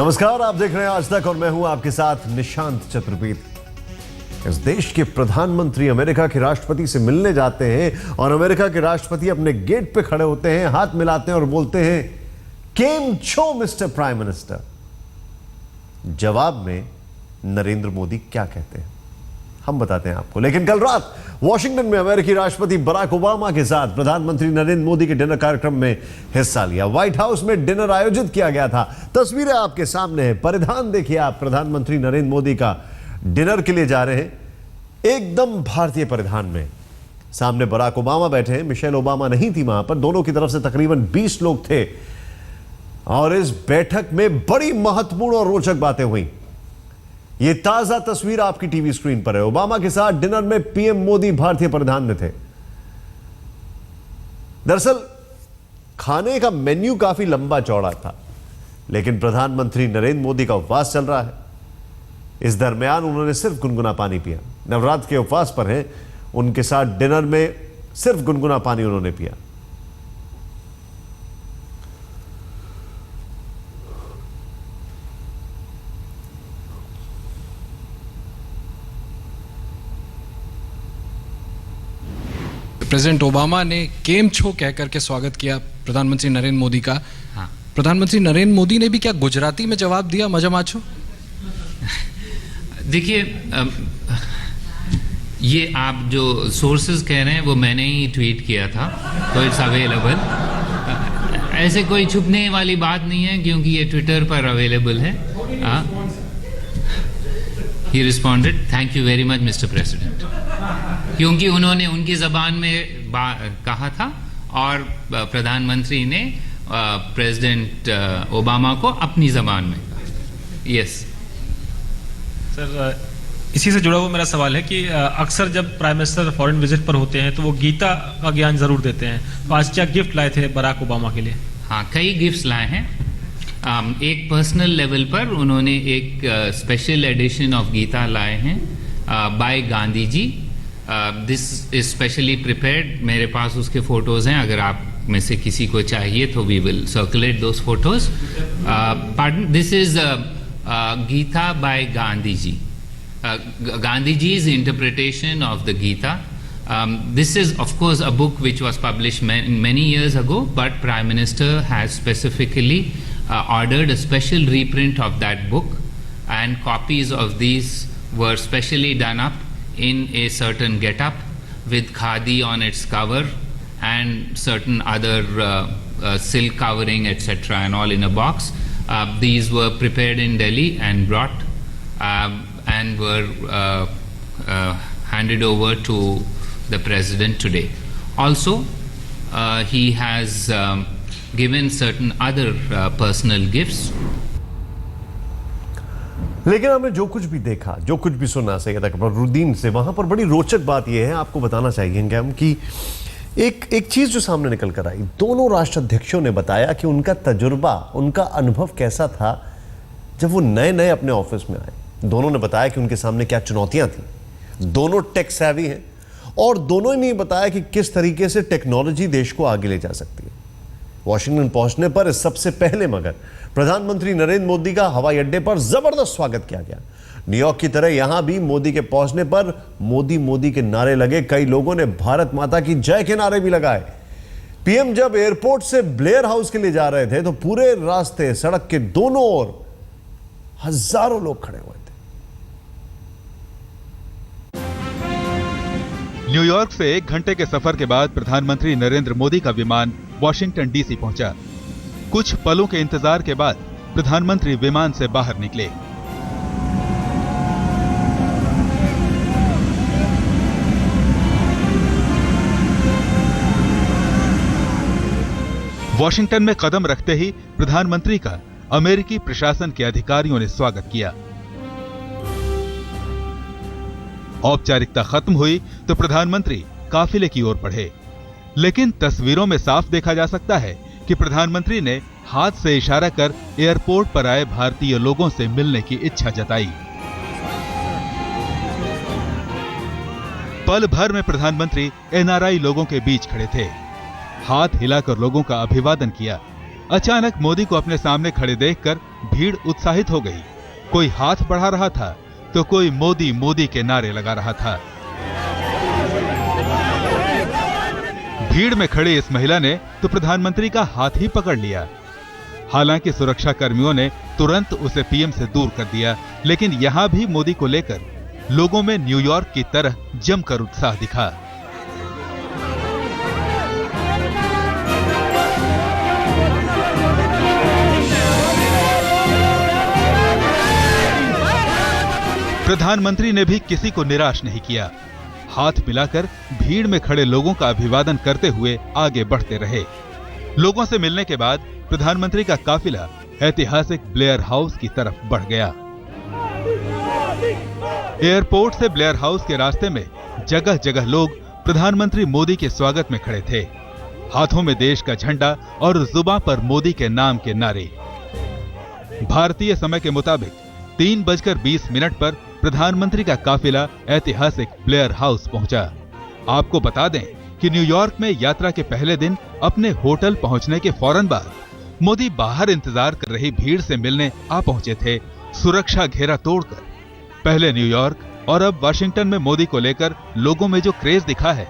नमस्कार, आप देख रहे हैं आज तक और मैं हूं आपके साथ निशांत चतुर्वेदी। इस देश के प्रधानमंत्री अमेरिका के राष्ट्रपति से मिलने जाते हैं और अमेरिका के राष्ट्रपति अपने गेट पे खड़े होते हैं, हाथ मिलाते हैं और बोलते हैं केम छो मिस्टर प्राइम मिनिस्टर। जवाब में नरेंद्र मोदी क्या कहते हैं हम बताते हैं आपको। लेकिन कल रात वॉशिंगटन में अमेरिकी राष्ट्रपति बराक ओबामा के साथ प्रधानमंत्री नरेंद्र मोदी के डिनर कार्यक्रम में हिस्सा लिया। व्हाइट हाउस में डिनर आयोजित किया गया था। तस्वीरें आपके सामने है, परिधान देखिए आप। प्रधानमंत्री नरेंद्र मोदी का डिनर के लिए जा रहे हैं एकदम भारतीय परिधान में। सामने बराक ओबामा बैठे हैं, मिशेल ओबामा नहीं थी वहां पर। दोनों की तरफ से तकरीबन 20 लोग थे और इस बैठक में बड़ी महत्वपूर्ण और रोचक बातें हुई। यह ताजा तस्वीर आपकी टीवी स्क्रीन पर है। ओबामा के साथ डिनर में पीएम मोदी भारतीय परिधान में थे। दरअसल खाने का मेन्यू काफी लंबा चौड़ा था, लेकिन प्रधानमंत्री नरेंद्र मोदी का उपवास चल रहा है। इस दरमियान उन्होंने सिर्फ गुनगुना पानी पिया। नवरात्र के उपवास पर हैं, उनके साथ डिनर में सिर्फ गुनगुना पानी उन्होंने पिया। प्रेसिडेंट ओबामा ने केम छो कहकर के स्वागत किया प्रधानमंत्री नरेंद्र मोदी का। हाँ। प्रधानमंत्री नरेंद्र मोदी ने भी क्या गुजराती में जवाब दिया, मजा माछो? देखिए, ये आप जो सोर्सेज कह रहे हैं वो मैंने ही ट्वीट किया था, तो इट्स अवेलेबल। ऐसे कोई छुपने वाली बात नहीं है क्योंकि ये ट्विटर पर अवेलेबल है। He responded, thank you very much mister president, क्योंकि उन्होंने उनकी ज़बान में कहा था और प्रधानमंत्री ने प्रेसिडेंट ओबामा को अपनी ज़बान में कहा। यस सर, इसी से जुड़ा हुआ मेरा सवाल है कि अक्सर जब प्राइम मिनिस्टर फॉरेन विजिट पर होते हैं तो वो गीता का ज्ञान ज़रूर देते हैं, तो आज क्या गिफ्ट लाए थे बराक ओबामा के लिए? हाँ, कई गिफ्ट्स लाए हैं। एक पर्सनल लेवल पर उन्होंने एक स्पेशल एडिशन ऑफ गीता लाए हैं by Gandhi ji. This is specially prepared. मेरे पास उसके फोटोज़ हैं, अगर आप में से किसी को चाहिए तो we will circulate those photos. Pardon, this is Gita by Gandhi ji, Gandhi ji's interpretation of the Gita. This is of course a book which was published many years ago, but Prime Minister has specifically ordered a special reprint of that book, and copies of these were specially done up in a certain get-up with khadi on its cover and certain other silk covering, etc., and all in a box. These were prepared in Delhi and brought and were handed over to the president today. Also, he has given certain other personal gifts. लेकिन हमने जो कुछ भी देखा, जो कुछ भी सुना सैयद अकबरुद्दीन से, वहां पर बड़ी रोचक बात यह है, आपको बताना चाहिए हम कि एक चीज जो सामने निकल कर आई, दोनों राष्ट्राध्यक्षों ने बताया कि उनका तजुर्बा, उनका अनुभव कैसा था जब वो नए नए अपने ऑफिस में आए। दोनों ने बताया कि उनके सामने क्या चुनौतियां थी। दोनों टेक सेवी हैं और दोनों ने बताया कि किस तरीके से टेक्नोलॉजी देश को आगे ले जा सकती है। वॉशिंगटन पहुंचने पर सबसे पहले मगर प्रधानमंत्री नरेंद्र मोदी का हवाई अड्डे पर जबरदस्त स्वागत किया गया। न्यूयॉर्क की तरह यहां भी मोदी के पहुंचने पर मोदी मोदी के नारे लगे। कई लोगों ने भारत माता की जय के नारे भी लगाए। पीएम जब एयरपोर्ट से ब्लेयर हाउस के लिए जा रहे थे तो पूरे रास्ते, सड़क के दोनों ओर हजारों लोग खड़े हुए थे। न्यूयॉर्क से 1 घंटे के सफर के बाद प्रधानमंत्री नरेंद्र मोदी का विमान वॉशिंगटन डीसी पहुंचा। कुछ पलों के इंतजार के बाद प्रधानमंत्री विमान से बाहर निकले। वॉशिंगटन में कदम रखते ही प्रधानमंत्री का अमेरिकी प्रशासन के अधिकारियों ने स्वागत किया। औपचारिकता खत्म हुई तो प्रधानमंत्री काफिले की ओर बढ़े, लेकिन तस्वीरों में साफ देखा जा सकता है कि प्रधानमंत्री ने हाथ से इशारा कर एयरपोर्ट पर आए भारतीय लोगों से मिलने की इच्छा जताई। पल भर में प्रधानमंत्री एनआरआई लोगों के बीच खड़े थे। हाथ हिलाकर लोगों का अभिवादन किया। अचानक मोदी को अपने सामने खड़े देखकर भीड़ उत्साहित हो गई। कोई हाथ बढ़ा रहा था तो कोई मोदी मोदी के नारे लगा रहा था। भीड़ में खड़ी इस महिला ने तो प्रधानमंत्री का हाथ ही पकड़ लिया। हालांकि सुरक्षा कर्मियों ने तुरंत उसे पीएम से दूर कर दिया, लेकिन यहां भी मोदी को लेकर लोगों में न्यूयॉर्क की तरह जमकर उत्साह दिखा। प्रधानमंत्री ने भी किसी को निराश नहीं किया। हाथ मिलाकर भीड़ में खड़े लोगों का अभिवादन करते हुए आगे बढ़ते रहे। लोगों से मिलने के बाद प्रधानमंत्री का काफिला ऐतिहासिक ब्लेयर हाउस की तरफ बढ़ गया। एयरपोर्ट से ब्लेयर हाउस के रास्ते में जगह जगह लोग प्रधानमंत्री मोदी के स्वागत में खड़े थे। हाथों में देश का झंडा और जुबां पर मोदी के नाम के नारे। भारतीय समय के मुताबिक 3:20 पर प्रधानमंत्री का काफिला ऐतिहासिक ब्लेयर हाउस पहुंचा। आपको बता दें कि न्यूयॉर्क में यात्रा के पहले दिन अपने होटल पहुंचने के फौरन बाद मोदी बाहर इंतजार कर रही भीड़ से मिलने आ पहुंचे थे, सुरक्षा घेरा तोड़कर। पहले न्यूयॉर्क और अब वाशिंगटन में मोदी को लेकर लोगों में जो क्रेज दिखा है,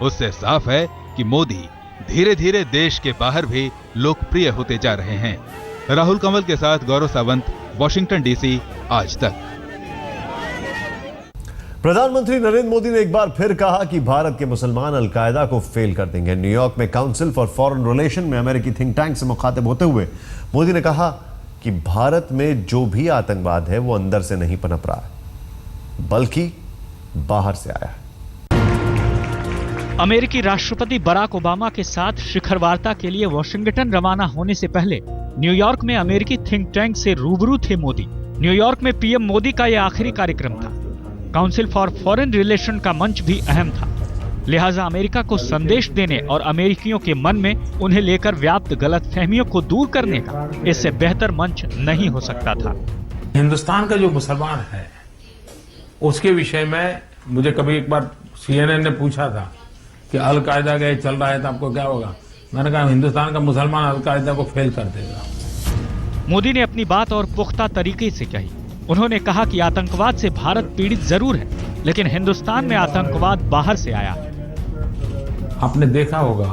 उससे साफ है कि मोदी धीरे धीरे देश के बाहर भी लोकप्रिय होते जा रहे हैं। राहुल कंवल के साथ गौरव सावंत, वॉशिंगटन डीसी, आज तक। प्रधानमंत्री नरेंद्र मोदी ने एक बार फिर कहा कि भारत के मुसलमान अलकायदा को फेल कर देंगे। न्यूयॉर्क में काउंसिल फॉर फॉरेन रिलेशन में अमेरिकी थिंक टैंक से मुखातिब होते हुए मोदी ने कहा कि भारत में जो भी आतंकवाद है वो अंदर से नहीं पनप रहा है, बल्कि बाहर से आया है। अमेरिकी राष्ट्रपति बराक ओबामा के साथ शिखर वार्ता के लिए वॉशिंगटन रवाना होने से पहले न्यूयॉर्क में अमेरिकी थिंक टैंक से रूबरू थे मोदी। न्यूयॉर्क में पीएम मोदी का यह आखिरी कार्यक्रम था। काउंसिल फॉर फॉरेन रिलेशन का मंच भी अहम था, लिहाजा अमेरिका को संदेश देने और अमेरिकियों के मन में उन्हें लेकर व्याप्त गलतफहमियों को दूर करने का इससे बेहतर मंच नहीं हो सकता था। हिंदुस्तान का जो मुसलमान है उसके विषय में मुझे कभी एक बार CNN ने पूछा था कि अलकायदा का चल रहा है तो आपको क्या होगा। मैंने कहा हिंदुस्तान का मुसलमान अलकायदा को फेल कर देगा। मोदी ने अपनी बात और पुख्ता तरीके से कही। उन्होंने कहा कि आतंकवाद से भारत पीड़ित जरूर है, लेकिन हिंदुस्तान में आतंकवाद बाहर से आया है। आपने देखा होगा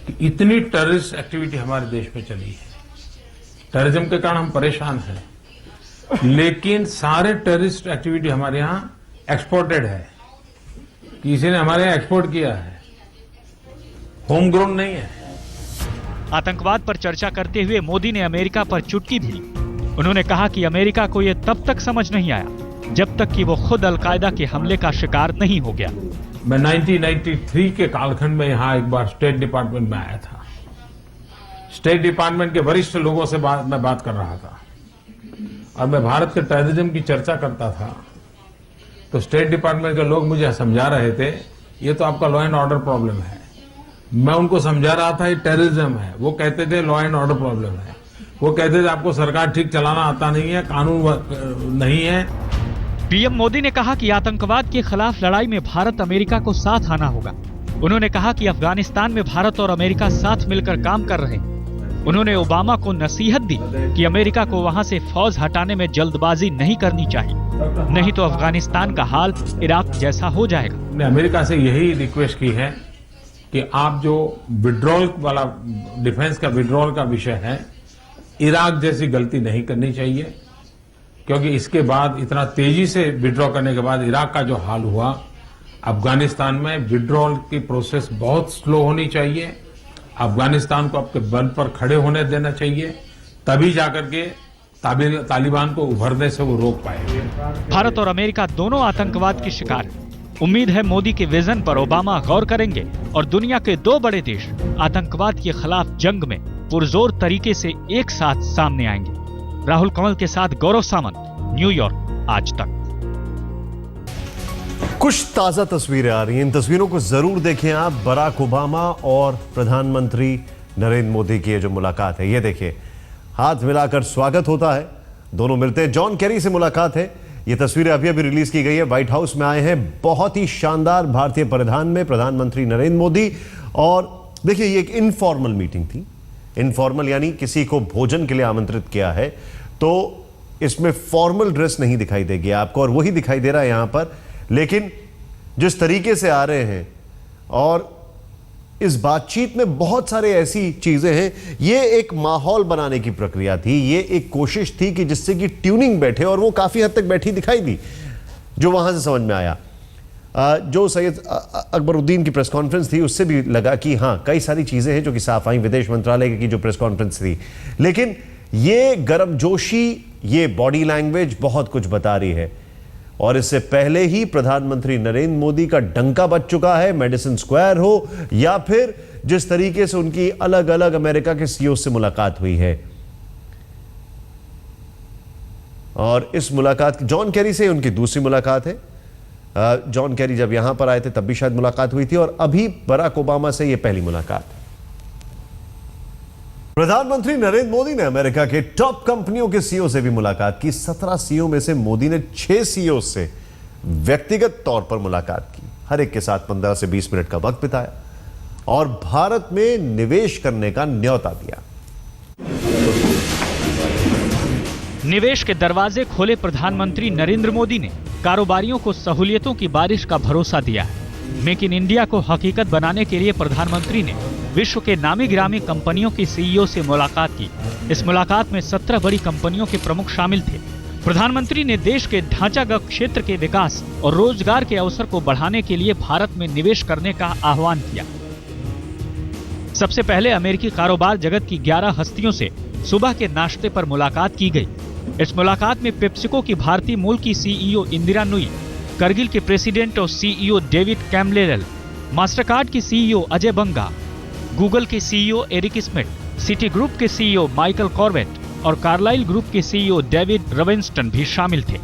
कि इतनी टेररिस्ट एक्टिविटी हमारे देश में चली है। टेररिज्म के कारण हम परेशान हैं, लेकिन सारे टेररिस्ट एक्टिविटी हमारे यहाँ एक्सपोर्टेड है। किसी ने हमारे यहाँ एक्सपोर्ट किया है, होम ग्रोन नहीं है। आतंकवाद पर चर्चा करते हुए मोदी ने अमेरिका पर चुटकी भी ली। उन्होंने कहा कि अमेरिका को यह तब तक समझ नहीं आया जब तक कि वो खुद अलकायदा के हमले का शिकार नहीं हो गया। मैं 1993 के कालखंड में यहाँ एक बार स्टेट डिपार्टमेंट में आया था। स्टेट डिपार्टमेंट के वरिष्ठ लोगों से मैं बात कर रहा था और मैं भारत के टेररिज्म की चर्चा करता था, तो स्टेट डिपार्टमेंट के लोग मुझे समझा रहे थे ये तो आपका लॉ एंड ऑर्डर प्रॉब्लम है। मैं उनको समझा रहा था ये टेररिज्म है, वो कहते थे लॉ एंड ऑर्डर प्रॉब्लम है। वो कहते थे आपको सरकार ठीक चलाना आता नहीं है, कानून नहीं है। पीएम मोदी ने कहा कि आतंकवाद के खिलाफ लड़ाई में भारत अमेरिका को साथ आना होगा। उन्होंने कहा कि अफगानिस्तान में भारत और अमेरिका साथ मिलकर काम कर रहे हैं। उन्होंने ओबामा को नसीहत दी कि अमेरिका को वहां से फौज हटाने में जल्दबाजी नहीं करनी चाहिए, नहीं तो अफगानिस्तान का हाल इराक जैसा हो जाएगा। मैंने अमेरिका से यही रिक्वेस्ट की है कि आप जो विड्रॉल वाला डिफेंस का विड्रॉल का विषय है, इराक जैसी गलती नहीं करनी चाहिए, क्योंकि इसके बाद इतना तेजी से विड्रॉ करने के बाद इराक का जो हाल हुआ, अफगानिस्तान में विड्रॉल की प्रोसेस बहुत स्लो होनी चाहिए। अफगानिस्तान को आपके बल पर खड़े होने देना चाहिए, तभी जाकर के तालिबान को उभरने से वो रोक पाएंगे। भारत और अमेरिका दोनों आतंकवाद के शिकार हैं। उम्मीद है मोदी के विजन पर ओबामा गौर करेंगे और दुनिया के दो बड़े देश आतंकवाद के खिलाफ जंग में पुरजोर तरीके से एक साथ सामने आएंगे। राहुल कंवल के साथ गौरव सामंत, न्यूयॉर्क, आज तक। कुछ ताजा तस्वीरें आ रही हैं, इन तस्वीरों को जरूर देखें आप। बराक ओबामा और प्रधानमंत्री नरेंद्र मोदी की जो मुलाकात है, ये देखिए, हाथ मिलाकर स्वागत होता है, दोनों मिलते हैं। जॉन केरी से मुलाकात है। ये तस्वीरें अभी अभी रिलीज की गई है। व्हाइट हाउस में आए हैं बहुत ही शानदार भारतीय परिधान में प्रधानमंत्री नरेंद्र मोदी। और देखिए, ये एक इनफॉर्मल मीटिंग थी, इनफॉर्मल यानी किसी को भोजन के लिए आमंत्रित किया है, तो इसमें फॉर्मल ड्रेस नहीं दिखाई देगी आपको, और वही दिखाई दे रहा है यहां पर। लेकिन जिस तरीके से आ रहे हैं और इस बातचीत में बहुत सारे ऐसी चीजें हैं, ये एक माहौल बनाने की प्रक्रिया थी, ये एक कोशिश थी कि जिससे कि ट्यूनिंग बैठे, और वो काफी हद तक बैठी दिखाई दी जो वहां से समझ में आया। जो सैयद अकबरुद्दीन की प्रेस कॉन्फ्रेंस थी उससे भी लगा कि हाँ कई सारी चीजें हैं जो कि साफ आई, विदेश मंत्रालय की जो प्रेस कॉन्फ्रेंस थी। लेकिन ये गर्मजोशी, ये बॉडी लैंग्वेज बहुत कुछ बता रही है, और इससे पहले ही प्रधानमंत्री नरेंद्र मोदी का डंका बज चुका है, मेडिसिन स्क्वायर हो या फिर जिस तरीके से उनकी अलग अलग अमेरिका के सीईओ से मुलाकात हुई है। और इस मुलाकात जॉन कैरी से उनकी दूसरी मुलाकात है। जॉन कैरी जब यहां पर आए थे तब भी शायद मुलाकात हुई थी, और अभी बराक ओबामा से यह पहली मुलाकात है। प्रधानमंत्री नरेंद्र मोदी ने अमेरिका के टॉप कंपनियों के सीईओ से भी मुलाकात की। 17 सीईओ में से मोदी ने 6 सीईओ से व्यक्तिगत तौर पर मुलाकात की, हर एक के साथ 15 से 20 मिनट का वक्त बिताया और भारत में निवेश करने का न्योता दिया। निवेश के दरवाजे खोले प्रधानमंत्री नरेंद्र मोदी ने कारोबारियों को सहूलियतों की बारिश का भरोसा दिया है। मेक इन इंडिया को हकीकत बनाने के लिए प्रधानमंत्री ने विश्व के नामी गिरामी कंपनियों की सीईओ से मुलाकात की। इस मुलाकात में 17 बड़ी कंपनियों के प्रमुख शामिल थे। प्रधानमंत्री ने देश के ढांचागत क्षेत्र के विकास और रोजगार के अवसर को बढ़ाने के लिए भारत में निवेश करने का आह्वान किया। सबसे पहले अमेरिकी कारोबार जगत की 11 हस्तियों से सुबह के नाश्ते पर मुलाकात की गई। इस मुलाकात में पेप्सिको की भारतीय मूल की सीईओ इंदिरा नुई, करगिल के प्रेसिडेंट और सीईओ डेविड कैमलेरल, मास्टरकार्ड की सीईओ अजय बंगा, गूगल के CEO Eric Smith, city group के सीईओ माइकल कॉर्बेट और कार्लाइल ग्रुप के सीईओ डेविड रविंस्टन भी शामिल थे।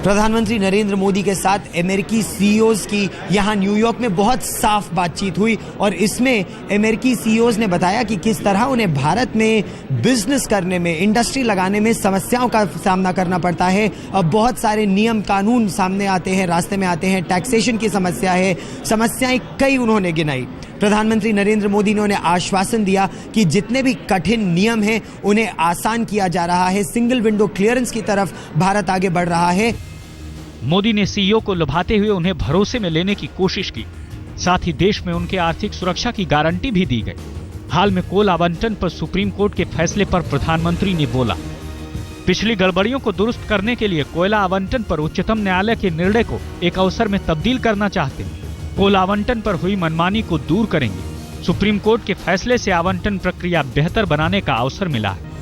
प्रधानमंत्री नरेंद्र मोदी के साथ अमेरिकी सीईओज की यहां न्यूयॉर्क में बहुत साफ बातचीत हुई, और इसमें अमेरिकी सीईओज ने बताया कि किस तरह उन्हें भारत में बिजनेस करने में, इंडस्ट्री लगाने में समस्याओं का सामना करना पड़ता है। अब बहुत सारे नियम कानून सामने आते हैं, रास्ते में आते हैं, टैक्सेशन की समस्या है, समस्याएं कई उन्होंने गिनाई। प्रधानमंत्री नरेंद्र मोदी ने उन्हें आश्वासन दिया कि जितने भी कठिन नियम हैं उन्हें आसान किया जा रहा है। सिंगल विंडो क्लियरेंस की तरफ भारत आगे बढ़ रहा है। मोदी ने सीईओ को लुभाते हुए उन्हें भरोसे में लेने की कोशिश की, साथ ही देश में उनके आर्थिक सुरक्षा की गारंटी भी दी गई। हाल में कोल आवंटन पर सुप्रीम कोर्ट के फैसले पर प्रधानमंत्री ने बोला, पिछली गड़बड़ियों को दुरुस्त करने के लिए कोयला आवंटन पर उच्चतम न्यायालय के निर्णय को एक अवसर में तब्दील करना चाहते हैं। कोल आवंटन पर हुई मनमानी को दूर करेंगे। सुप्रीम कोर्ट के फैसले से आवंटन प्रक्रिया बेहतर बनाने का अवसर मिला है।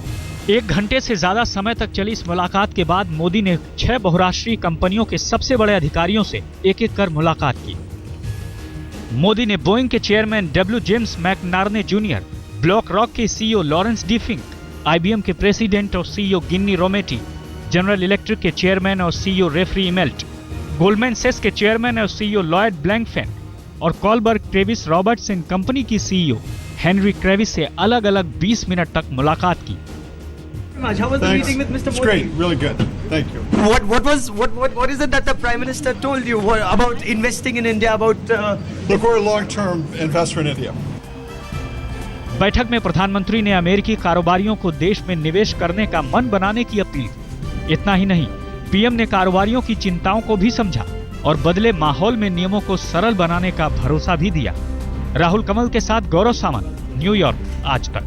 1 घंटे से ज्यादा समय तक चली इस मुलाकात के बाद मोदी ने 6 बहुराष्ट्रीय कंपनियों के सबसे बड़े अधिकारियों से एक-एक कर मुलाकात की। मोदी ने बोइंग के chairman W James McNerney junior, BlackRock के CEO Laurence D Fink, IBM के प्रेसिडेंट और CEO Ginni Rometty, General Electric के चेयरमैन और सीईओ रेफरी इमेल्ट, गोल्डमैन सेक्स के चेयरमैन और सीईओ लॉयड ब्लैंकफेन और कॉलबर्ग ट्रेविस रॉबर्ट्स इन कंपनी की सीईओ हेनरी क्रेविस से अलग-अलग 20 मिनट तक मुलाकात की। How was the meeting with Mr. It's Modi? great, really good. Thank you. What is it that the Prime Minister told you about investing in India? About Look, we're a long-term investor in India. बैठक में प्रधानमंत्री ने अमेरिकी कारोबारियों को देश में निवेश करने का मन बनाने की अपील की। इतना ही नहीं, पीएम ने कारोबारियों की चिंताओं को भी समझा और बदले माहौल में नियमों को सरल बनाने का भरोसा भी दिया। राहुल कमल के साथ गौरव सामंत, न्यूयॉर्क, आज तक।